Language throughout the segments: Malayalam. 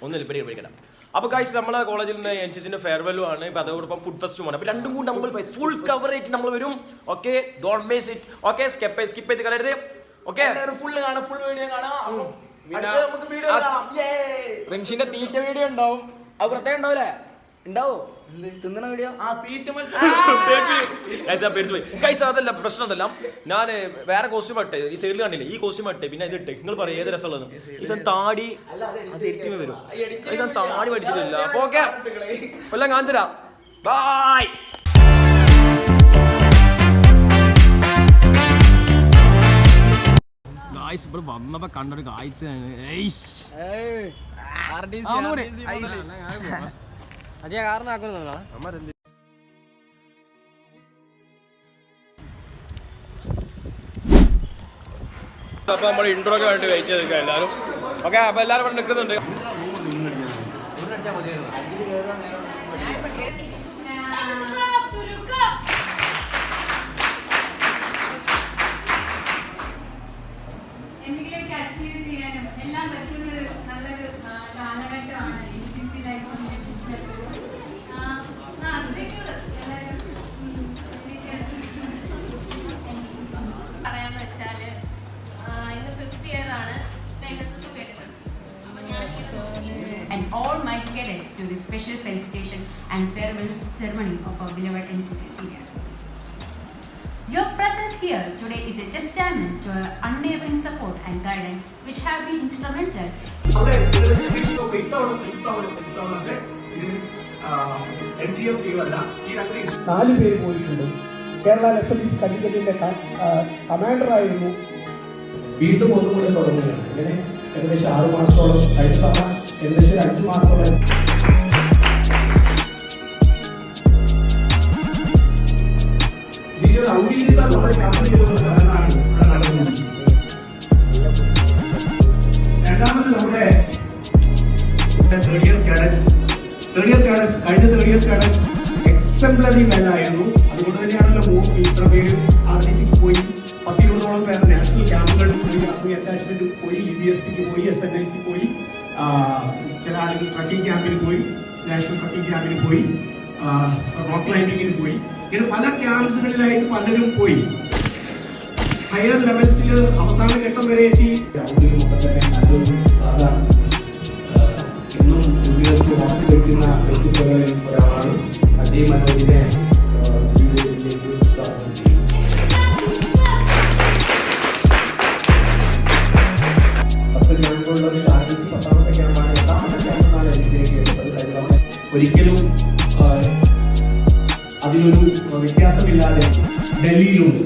ഒന്നുമില്ല പേടിക്കണ്ട. അപ്പോൾ ഗൈസ് നമ്മളെ കോളേജിൽ നിന്ന് NCCന്റെ ഫെയർവെല്ലും ആണ്. ഇപ്പൊ അതോടൊപ്പം ഫുഡ് ഫെസ്റ്റും ആണ്. അപ്പോൾ രണ്ടും കൂടി നമ്മൾ ഫുൾ കവറേജ് നമ്മൾ വരും. Okay, don't miss it. Okay, skip ചെയ്ത് കളയരുത്. ഓക്കെ, ഫുൾ കാണാം, ഫുൾ വീഡിയോ കാണാം. നമുക്ക് വീഡിയോ കാണാം. റിൻഷിന്റെ തീറ്റ വീഡിയോ ഉണ്ടാവും. അത് പ്രത്യേകം ഉണ്ടാവില്ലേ? ഉണ്ടാവോ തിന്നണ വീഡിയോ? അതല്ല പ്രശ്നം. അതല്ല, ഞാൻ വേറെ കോസ്റ്റ്യൂം ഇട്ടെ, ഈ സൈഡിൽ കണ്ടില്ലേ, ഈ കോസ്റ്റ്യൂം ഇട്ടെ, പിന്നെ ഇത് ഇട്ടെ. നിങ്ങൾ പറയും ഏത് രസമുള്ളത്. ഈ താടി അത് എഡിറ്റിംഗ് വരും. താടി പഠിച്ചിട്ടില്ല. അപ്പൊ ഓക്കെ, എല്ലാം ഞാൻ തരാം. ബൈ. ഇവിടെ വന്നപ്പോ കണ്ടൊരു കാഴ്ചയാണ്. അതേ കാരണമാക്കുന്നതാ. അപ്പൊ നമ്മൾ ഇൻട്രോ ഒക്കെ വേണ്ടി വെയിറ്റ് ചെയ്ത് എല്ലാവരും. ഓക്കെ, അപ്പൊ എല്ലാവരും ഇവിടെ നിൽക്കുന്നുണ്ട്. എന്തെങ്കിലുമൊക്കെ അച്ചീവ് ചെയ്യാനും എല്ലാം പറ്റുന്ന നല്ലൊരു കാലഘട്ടമാണ് NCC ലൈഫ്. പറയാന്ന് വെച്ചാല് ഇന്ന് 5th year ആണ് NSS വരുന്നത്. And all my cadets to the special felicitation and farewell ceremony of our beloved NCC seniors. Your presence here today is a testament to our unwavering support and guidance, which have been instrumental. നാല് പേര് പോയിട്ടുണ്ട്. കേരള ലക്ഷദ്വീപ് കല്ലിക്കലിന്റെ കമാൻഡറായിരുന്നു. വീണ്ടും ഒന്നുകൂടെ തുടങ്ങുകയാണ്. ഇങ്ങനെ ഏകദേശം 6 മാസത്തോളം കഴിഞ്ഞ തവണ ഏകദേശം 5 മാസത്തോളം രണ്ടാമത് നമ്മുടെ തേർഡ് ഇയർ കാഡറ്റ്സ് എക്സംപ്ലറി വെല്ലായിരുന്നു. അതുകൊണ്ട് തന്നെയാണല്ലോ ഇത്ര പേര് RDCക്ക് പോയി. 10-20ഓളം പേർ നാഷണൽ ക്യാമ്പുകളിൽ പോയി, ആർമി അറ്റാച്ച്മെന്റ് പോയി, EBSPക്ക് പോയി, SNIക്ക് പോയി, ചില ആളുകൾ ട്രക്കിംഗ് ക്യാമ്പിന് പോയി, നാഷണൽ ട്രക്കിംഗ് ക്യാമ്പിന് പോയി, റോക്ക് ക്ലൈംബിങ്ങിന് പോയി. ഇങ്ങനെ പല ക്യാമ്പ്സുകളിലായിട്ട് പലരും പോയി. ഹയർ ലെവൽസിൽ അവസാന ഘട്ടം വരെ എത്തി. ഇന്നും ഉദ്യോഗസ്ഥ വാർത്തകളിക്കുന്ന വ്യക്തിത്വങ്ങളിൽ ഒരാളാണ് അജയ് മനോജിനെ ജീവിതത്തിലേക്ക് സ്വാഗതം ചെയ്യുന്നത്. പത്താമത്തെ ക്യാമ്പാണ്, 8ാമത്തെ ക്യാമ്പാണ് എനിക്ക് ഒരിക്കലും അതിലൊരു വ്യത്യാസമില്ലാതെ ഡൽഹിയിലുണ്ട്.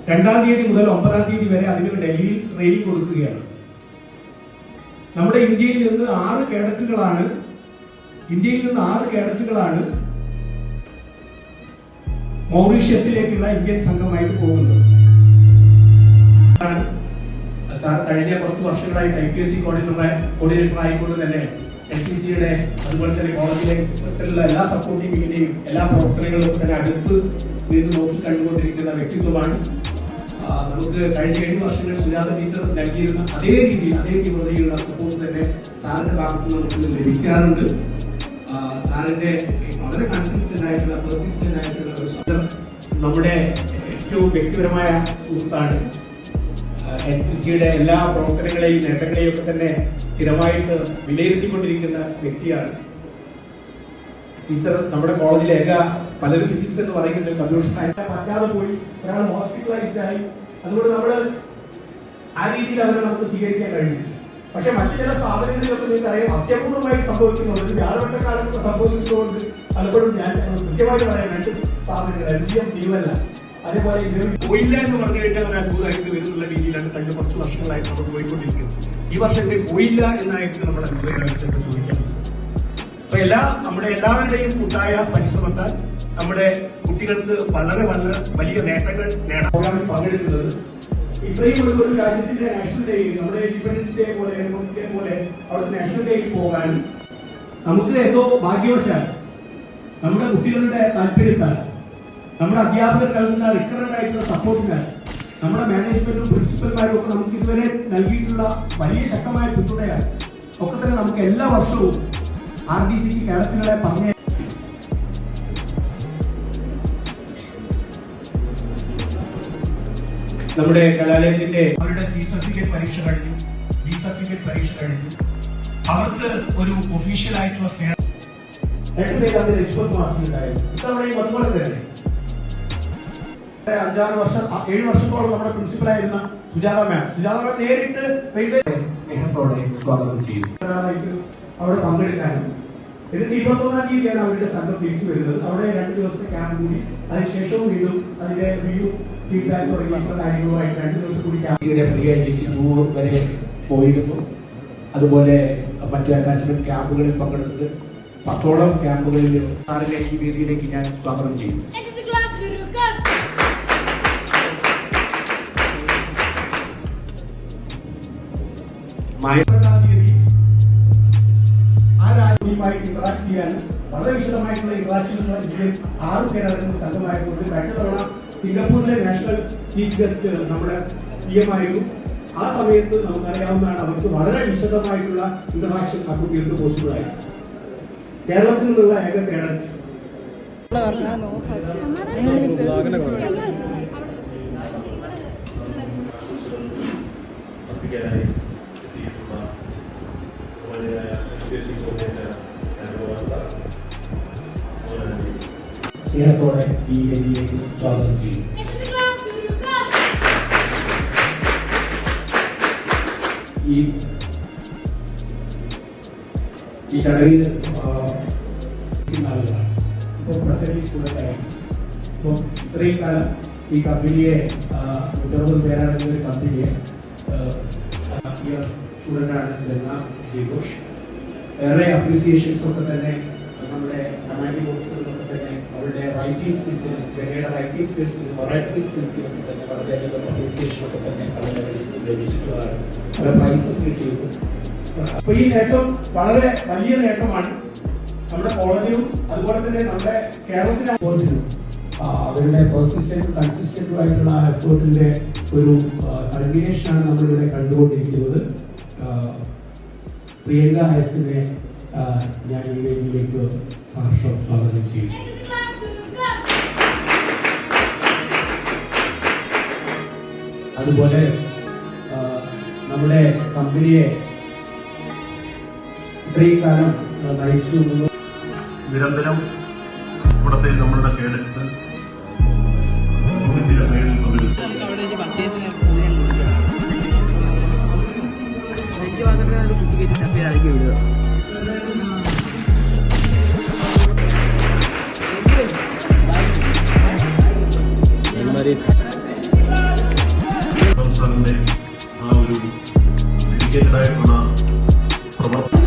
2-ാം തീയതി മുതൽ 9-ാം തീയതി വരെ അതിന് ഡൽഹിയിൽ ട്രെയിനിങ് കൊടുക്കുകയാണ്. നമ്മുടെ ഇന്ത്യയിൽ നിന്ന് 6 കേഡറ്റുകളാണ് മൗറീഷ്യസിലേക്കുള്ള ഇന്ത്യൻ സംഘമായിട്ട് പോകുന്നത്. സാർ കഴിഞ്ഞ കുറച്ച് വർഷങ്ങളായിട്ട് IPSC കോർഡിനേറ്റർ ആയിക്കൊണ്ട് തന്നെ NCCയുടെ അതുപോലെ തന്നെ കോളേജിലെ എല്ലാ സപ്പോർട്ടിങ്ങിന്റെയും എല്ലാ പ്രവർത്തനങ്ങളും തന്നെ അടുത്ത് നിന്ന് നോക്കി കണ്ടുകൊണ്ടിരിക്കുന്ന വ്യക്തിത്വമാണ്. നമുക്ക് കഴിഞ്ഞ 7 വർഷങ്ങളിൽ സുജാത ടീച്ചർ നൽകിയിരുന്ന അതേ രീതിയിൽ അതേ തീവ്രതയിലുള്ള സപ്പോർട്ട് തന്നെ സാറിന്റെ ഭാഗത്ത് നമുക്ക് ലഭിക്കാറുണ്ട്. സാറിന്റെ വളരെ കൺസിസ്റ്റന്റ് ആയിട്ടുള്ള പെർസിസ്റ്റന്റ് ആയിട്ടുള്ള നമ്മുടെ ഏറ്റവും വ്യക്തിപരമായ സുഹൃത്താണ്. NCCയുടെ എല്ലാ പ്രവർത്തനങ്ങളെയും നേട്ടങ്ങളെയും ഒക്കെ തന്നെ സ്ഥിരമായിട്ട് വിലയിരുത്തിക്കൊണ്ടിരിക്കുന്ന വ്യക്തിയാണ് ടീച്ചർ. നമ്മുടെ കോളേജിലെ പലരും ഫിസിക്സ് എന്ന് പറയുന്നത് കമ്പ്യൂട്ടർ സയൻസ് പറ്റാതെ പോയി, ഒരാൾ ഹോസ്പിറ്റലൈസ്ഡ് ആയി. അതുകൊണ്ട് നമ്മൾ ആ രീതിയിൽ അവരെ നമുക്ക് സ്വീകരിക്കാൻ കഴിഞ്ഞു. പക്ഷെ മറ്റു ചില സ്ഥാപനങ്ങളിലൊക്കെ നിങ്ങൾക്കറിയാം അത്യപൂർവമായി സംഭവിക്കുന്നുണ്ട്. വ്യാഴവട്ടക്കാലത്ത് സംഭവിക്കുന്നതുകൊണ്ട് പലപ്പോഴും ഞാൻ കൃത്യമായിട്ട് പറയാം, 2 സ്ഥാപനങ്ങൾ LGM ടീമല്ല, അതേപോലെ പോയില്ല എന്ന് പറഞ്ഞു കഴിഞ്ഞാൽ ഒരു അത്ഭുതമായിട്ട് വരുന്നുള്ള രീതിയിലാണ് കഴിഞ്ഞ കുറച്ച് വർഷങ്ങളായിട്ട് നമ്മൾ പോയിക്കൊണ്ടിരിക്കുന്നത്. ഈ വർഷത്തെ പോയില്ല എന്നായിട്ട് നമ്മൾ അത്ഭുതമായിട്ട് ചോദിക്കാം. അപ്പൊ നമ്മുടെ എല്ലാവരുടെയും കൂട്ടായ പരിശ്രമത്താൽ നമ്മുടെ കുട്ടികൾക്ക് വളരെ വളരെ വലിയ നേട്ടങ്ങൾ നേടാൻ പ്രോഗ്രാമിൽ പങ്കെടുക്കുന്നത്. ഇത്രയും ഒരു രാജ്യത്തിന്റെ നാഷണൽ ഡേയിൽ, നമ്മുടെ ഇൻഡിപെൻഡൻസ് ഡേ പോലെ അവിടുത്തെ നാഷണൽ ഡേയിൽ പോകാനും നമുക്ക് എന്തോ ഭാഗ്യവശാൽ നമ്മുടെ കുട്ടികളുടെ താല്പര്യത്താൽ നമ്മുടെ അധ്യാപകർ നൽകുന്ന റിക്കറന്റ് ആയിട്ടുള്ള സപ്പോർട്ടിനാൽ നമ്മുടെ മാനേജ്മെന്റും പ്രിൻസിപ്പൽമാരും ഒക്കെ നമുക്ക് ഇതുവരെ നൽകിയിട്ടുള്ള വലിയ ശക്തമായ പിന്തുണയാണ് ഒക്കെ തന്നെ നമുക്ക് എല്ലാ വർഷവും RDCക്ക് കേഡറ്റുകളെ പറഞ്ഞ നമ്മുടെ കലാലയത്തിന്റെ അവരുടെ C സർട്ടിഫിക്കറ്റ് പരീക്ഷ കഴിഞ്ഞു, B സർട്ടിഫിക്കറ്റ് പരീക്ഷ കഴിഞ്ഞു. അവർക്ക് ഒരു ഒഫീഷ്യൽ ആയിട്ടുള്ള ഫെയർ 2 പേര് അതിൽ എക്സ്പെർട്ട് മാർക്സ് ഉണ്ടായിരുന്നു. ഇത്തവണയും അതുപോലെ തന്നെ 5-6 വർഷം 7 വർഷത്തോളം നമ്മുടെ പ്രിൻസിപ്പലായിരുന്ന സുജാത മാം നേരിട്ട് റെയിൽവേ സ്നേഹത്തോടെ സ്വാഗതം ചെയ്തു. അവിടെ പങ്കെടുക്കാനും എന്നിട്ട് 21-ാം തീയതിയാണ് അവരുടെ സംഘം തിരിച്ചു വരുന്നത്. അവിടെ 2 ദിവസത്തെ ക്യാമ്പ് കൂടി അതിനുശേഷവും വീണ്ടും അതിന്റെ റിവ്യൂ ഫീഡ്ബാക്ക് തുടങ്ങിയിട്ടുള്ള കാര്യങ്ങളുമായിട്ട് 2 ദിവസം കൂടി ടൂർ വരെ പോയിരുന്നു. അതുപോലെ മറ്റ് അറ്റാച്ച്മെന്റ് ക്യാമ്പുകളിൽ പങ്കെടുത്തത് 10ഓളം ക്യാമ്പുകളിൽ ഈ വേദിയിലേക്ക് ഞാൻ സ്വാഗതം ചെയ്യും. ഇന്ററാക്ട് ചെയ്യാൻ വളരെ വിശദമായിട്ടുള്ള ഇന്ററാക്ഷൻസ് 6 പേരടങ്ങുന്ന സംഘമായതുകൊണ്ട് കഴിഞ്ഞ തവണ സിംഗപ്പൂരിലെ നാഷണൽ ചീഫ് ഗസ്റ്റ് നമ്മുടെ PM ആയിരുന്നു. ആ സമയത്ത് നമുക്കറിയാവുന്നതാണ് അവർക്ക് വളരെ വിശദമായിട്ടുള്ള ഇന്ററാക്ഷൻ ആ കുട്ടികൾക്ക് പോസിബിൾ ആയി. കേരളത്തിൽ നിന്നുള്ള ഏക കേഡറ്റ് സ്നേഹത്തോടെ ഈ വേദിയിലേക്ക് സ്വാഗതം ചെയ്യും. ഈ ചടങ്ങിൽ ആളുകളാണ് ഇപ്പോൾ പ്രസന്റ് സ്റ്റുഡൻ്റായി. ഇപ്പോൾ ഇത്രയും കാലം ഈ കമ്പനിയെ 160 പേരടങ്ങുന്ന ഒരു കമ്പനിയെ സ്റ്റുഡൻ്റാണ് ലഗ്ന ജയഘോഷ്. ഏറെ അപ്രീസിയേഷൻസ് ഒക്കെ തന്നെ നമ്മുടെ കമാൻഡിംഗ് ഓഫീസറിനൊക്കെ തന്നെ അവരുടെ റൈറ്റിംഗ് സ്കിൽസിനും ജനയുടെ റൈറ്റിംഗ് സ്കിൽസിനും ഒറാറ്ററി സ്കിൽസിനൊക്കെ തന്നെ വളരെയധികം അപ്രീസിയേഷൻ ഒക്കെ തന്നെ അവരുടെ ലഭിച്ചിട്ടുള്ളതാണ്. പല പ്രൈസസ് കിട്ടിയിരുന്നു. അപ്പൊ ഈ നേട്ടം വളരെ വലിയ നേട്ടമാണ് നമ്മുടെ കോളേജിലും അതുപോലെ തന്നെ നമ്മുടെ കേരളത്തിലും അവരുടെ പെർസിസ്റ്റന്റ് കൺസിസ്റ്റന്റും ആയിട്ടുള്ള എഫേർട്ടിന്റെ ഒരു കൾമിനേഷനാണ് നമ്മളിവിടെ കണ്ടുകൊണ്ടിരിക്കുന്നത്. പ്രിയങ്ക ഹയസിനെ ഞാൻ ഈ വേദിയിലേക്ക് സ്വാഗതം ചെയ്യും. അതുപോലെ നമ്മുടെ കമ്പനിയെ ഇത്രയും കാലം നയിച്ചു നിരന്തരം ഇവിടുത്തെ നമ്മളുടെ കേഡറ്റ്സ് സാറിന്റെ ആ ഒരു ഡെഡിക്കേറ്റഡ് ആയിട്ടുള്ള പ്രവർത്തനം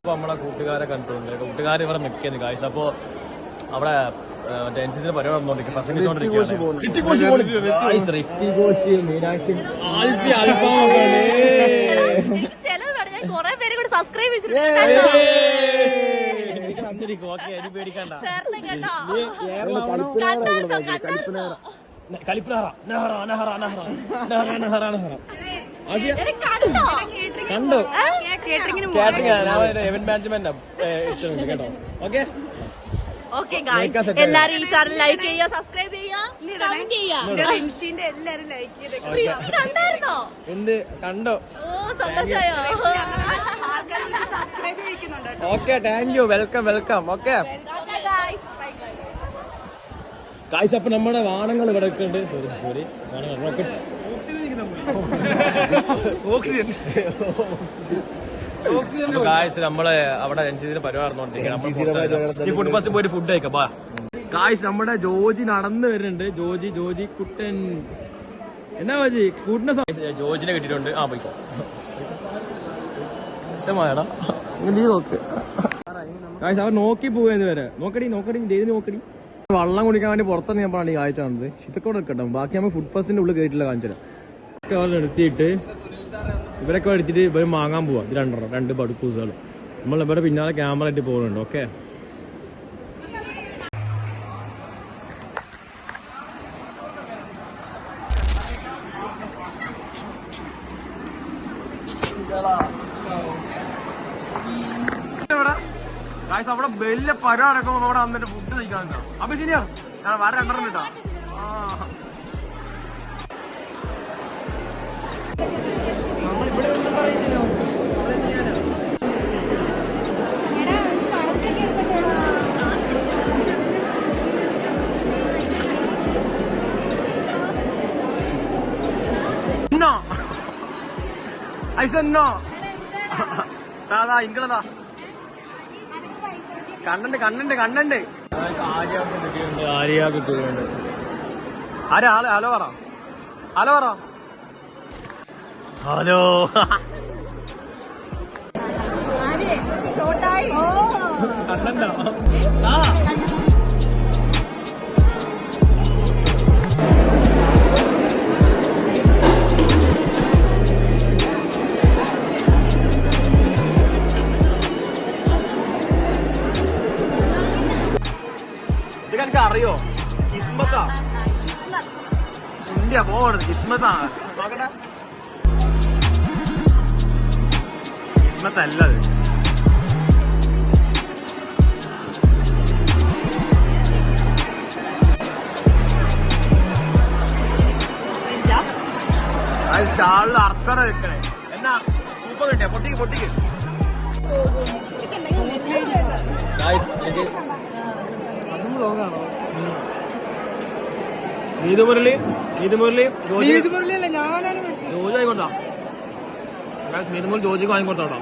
നമ്മളെ കൂട്ടുകാരെ കണ്ടിട്ടുണ്ട്. കൂട്ടുകാർ ഇവിടെ നിൽക്കുന്നു കാഴ്ച. അപ്പോ അവിടെ ഡാൻസിന്റെ പരിപാടി നടന്നുകൊണ്ടിരിക്കും, പ്രസംഗിച്ചുകൊണ്ടിരിക്കുകയാണ്. പേടിക്കണ്ട. കണ്ടോ കാറ്ററിംഗ് മാനേജ്മെന്റ് കേട്ടോ. ഓക്കെ ഓക്കെ ഗായ്സ്, എല്ലാരും ഈ ചാനൽ ലൈക്ക് ചെയ്യുക, സബ്സ്ക്രൈബ് ചെയ്യുക, കമന്റ് ചെയ്യുക. റിൻഷിന്റെ എല്ലാരും ലൈക്ക് ചെയ്ത് റിൻഷി കണ്ടായിരുന്നോ? എന്ത് കണ്ടോ? ഓ സന്തോഷമായോ? സബ്സ്ക്രൈബ് ചെയ്യിക്കുന്നുണ്ട്. Okay, thank you, welcome welcome. Okay guys, അപ്പൊ നമ്മുടെ വാഹനങ്ങൾ ഇവിടെ ഒക്കെ ഉണ്ട്. സോറി റോക്കറ്റ്സ് ഗായ്സ്, നമ്മള് അവിടെ അനുസരിച്ച് പരിപാടി നടന്നുകൊണ്ടിരിക്കുകയാണ്. ഈ ഫുഡ് ബസ്സിൽ പോയിട്ട് ഫുഡ് കഴിക്കാം. ബാ ഗായ്സ്, നമ്മുടെ ജോജി നടന്നു വരുന്നുണ്ട്. ജോജി കുട്ടൻ എന്നാ ജോജി കൂട്ടിന ജോജിനെ കിട്ടിയിട്ടുണ്ട്. ആ പോയിക്കോ. മോശമായടാ. നീ നോക്ക്. അവർ നോക്കി പോവുക വരെ. നോക്കടി നോക്കടി. വെള്ളം കുടിക്കാൻ വേണ്ടി പുറത്തിറങ്ങിയപ്പോഴാണ് ഈ കാഴ്ച കാണുന്നത്. ഇതൊക്കെ എടുക്കട്ടോ. ബാക്കി നമ്മൾ ഫുഡ് ഫെസ്റ്റിന്റെ ഉള്ളിൽ കയറ്റില്ല കാണിച്ചത്. അവർ നിർത്തിയിട്ട് ഇവരൊക്കെ എടുത്തിട്ട് ഇവർ വാങ്ങാൻ പോവാ. ഇത് 2 ബഡ്കൂസുകൾ. നമ്മൾ ഇവിടെ പിന്നാലെ ക്യാമറ ആയിട്ട് പോകുന്നുണ്ട്. ഓക്കെ, അവിടെ വലിയ പരം അടക്കുമ്പോ അവിടെ വന്നിട്ട് ഫുഡ് കഴിക്കാൻ. അപ്പൊ ശരിയാ, ഞാൻ വേറെ 2 കിട്ടാ. ഐസന്നോ താതാ ഇങ്ങളതാ കണ്ണണ്ട്. ആര്യ കിട്ടിയിട്ടുണ്ട്. ആരാ? ഹലോ പറ. ഹലോ. കണ്ണണ്ടോ? ഇതൊക്കെ അറിയോ? കിസ്മത്താ. ഇന്ത്യ പോകരുത്. കിസ്മത്താണ്. നോക്കട്ടെ, കിസ്മത്തല്ലത്. സ്റ്റാളിൽ അർച്ചന വെക്കണേ. എന്നാ കൂപ്പ കിട്ടിയ പൊട്ടിക്ക്. നീതുമുരളി ജോജി വാങ്ങിക്കൊടുത്താ. നീതുമുരളി ജോജിക്ക് വാങ്ങിക്കൊടുത്തോട്ടോ.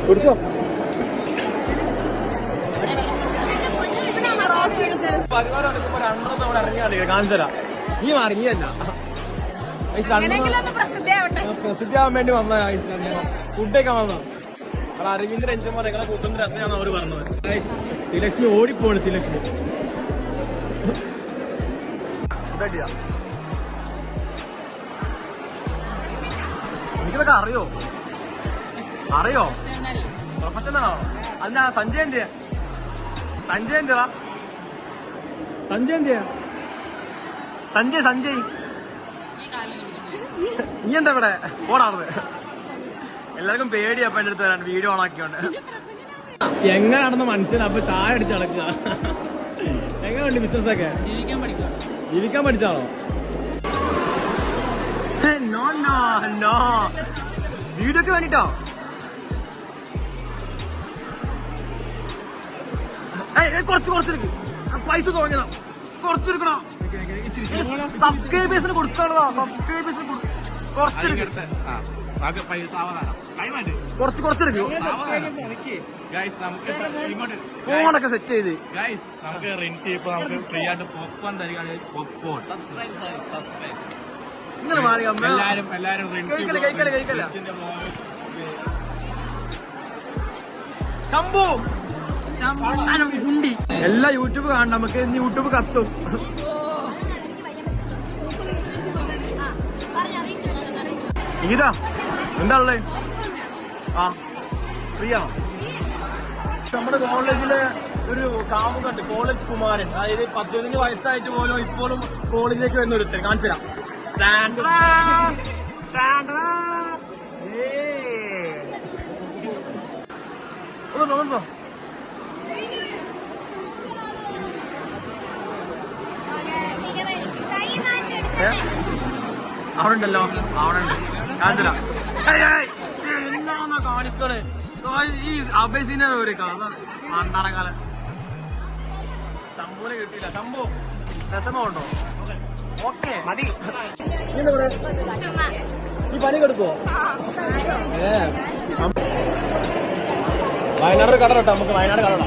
കുടിച്ചോ. പരിപാടി നടക്കുമ്പോ 2 തവണ ഇറങ്ങിയാൽ കാണിച്ചരാ. നീ മാറി, നീ അല്ല പ്രസിദ്ധിയാവാൻ വേണ്ടി വന്ന ഫുഡൊക്കെ വന്ന അരവിന്ദ് രഞ്ജൻ പോലെ നിങ്ങളെ കൂട്ടുന്ന രസമാണ് അവര് പറഞ്ഞത്. ശ്രീലക്ഷ്മി ഓടിപ്പോണ്. ശ്രീലക്ഷ്മി എനിക്കിതൊക്കെ അറിയോ? പ്രൊഫഷണൽ ആണോ? അല്ല സഞ്ജയ് എന്തിയാ? സഞ്ജയ് നീ എന്താ ഇവിടെ ഓടാറുത്? എല്ലാവർക്കും പേടിയാ അപ്പൊ എന്റെ അടുത്ത് വരാൻ വീഡിയോ ഓണാക്കിയോണ്ട്. എങ്ങനെയാണെന്ന് മനസ്സിലാ. അപ്പൊ ചായ അടിച്ച് നടക്കുക. എങ്ങനെയുണ്ട് ബിസിനസ് ഒക്കെ? ജീവിക്കാൻ പഠിച്ചാണോ? നോ വീഡിയോക്ക് വേണ്ടിട്ടോ? കുറച്ചെടുക്കും. പൈസ തോന്നിയതാ. കുറച്ചെടുക്കണോ? സബ്സ്ക്രൈബേഴ്സിന് കൊടുക്കാനുള്ളതാ. കുറച്ചെടുക്കും. കുറച്ചെടുക്കും. ഫോണൊക്കെ സെറ്റ് ചെയ്ത് നമുക്ക് ഫ്രീ ആയിട്ട് പോപ്കോൺ തരികയാണ്. ഇങ്ങനെ മാറി എല്ലാരും കഴിക്കല്ല. ശംഭു ഉണ്ടി എല്ലാ യൂട്യൂബ് കാണണം. നമുക്ക് ഇന്ന് യൂട്യൂബ് കത്തും. ഇതാ എന്താ ഉള്ളത്? ഫ്രീ ആണോ? നമ്മുടെ കോളേജിലെ ഒരു കാമുകണ്ട്, കോളേജ് കുമാരൻ. അതായത് 15 വയസ്സായിട്ട് പോലും ഇപ്പോഴും കോളേജിലേക്ക് വരുന്ന ഒരുത്തൻ. കാണിച്ചു തരാം. അവിടെ ഉണ്ടല്ലോ. അവിടെ ഉണ്ട്. കാണിച്ചു തരാം. എന്നാ കാണിക്കണേ? ഈ അബേസിന്റെ ഒരു കഥ അണ്ണാറക്കാലം. ശംഭുവിനെ കിട്ടിയില്ല. ശംഭു രസമുണ്ടോ? ഓക്കെ മതി. ഈ പനി കൊടുക്കുവോ? വയനാട് കട കേട്ടോ. നമുക്ക് വയനാട് കട.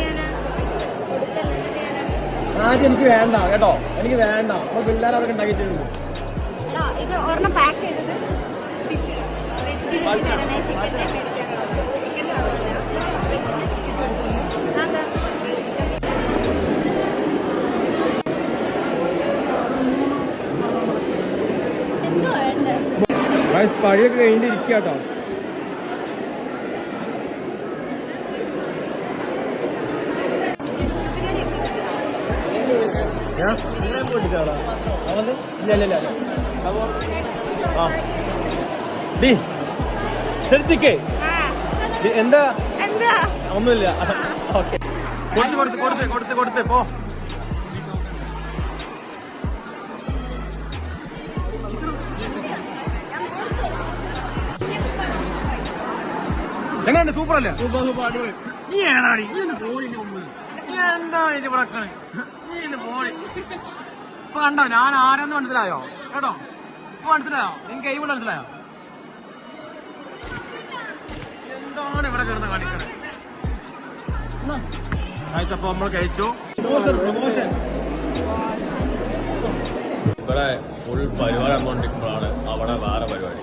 ആദ്യം എനിക്ക് വേണ്ട കേട്ടോ, എനിക്ക് വേണ്ട. അപ്പൊ പിള്ളേർ അവർക്ക് ഉണ്ടാക്കി വെച്ചിട്ടുണ്ട്. ഇത് ഒരെണ്ണം പാക്ക് ചെയ്തത് എന്തോ വേണ്ട പഴിയൊക്കെ കഴിഞ്ഞിട്ട് ഇരിക്കുക കേട്ടോ. ശ്രദ്ധിക്കേ എന്താ ഒന്നുമില്ല. ഓക്കെ കൊടുത്ത് പോ. എങ്ങനെയുണ്ട്? സൂപ്പർ അല്ലേ? നീ ഏതാടി? നീ ഒന്ന് പോയി നീ എന്താ ഇത് പറക്കണേ? നീ ഒന്ന് പോയി. ഇപ്പൊ കണ്ടോ ഞാൻ ആരെന്ന് മനസ്സിലായോ? കേട്ടോ, ഇപ്പൊ മനസ്സിലായോ? നിങ്ങൾക്ക് കൈ മനസ്സിലായോ? എന്താണ് ഇവിടെ കിടന്ന് കാണിക്കണേ? അപ്പൊ നമ്മൾ കഴിച്ചു. പ്രമോഷൻ ഇവിടെ ഫുൾ പരിപാടി നടന്നുകൊണ്ടിരിക്കുമ്പോഴാണ് അവിടെ വേറെ പരിപാടി.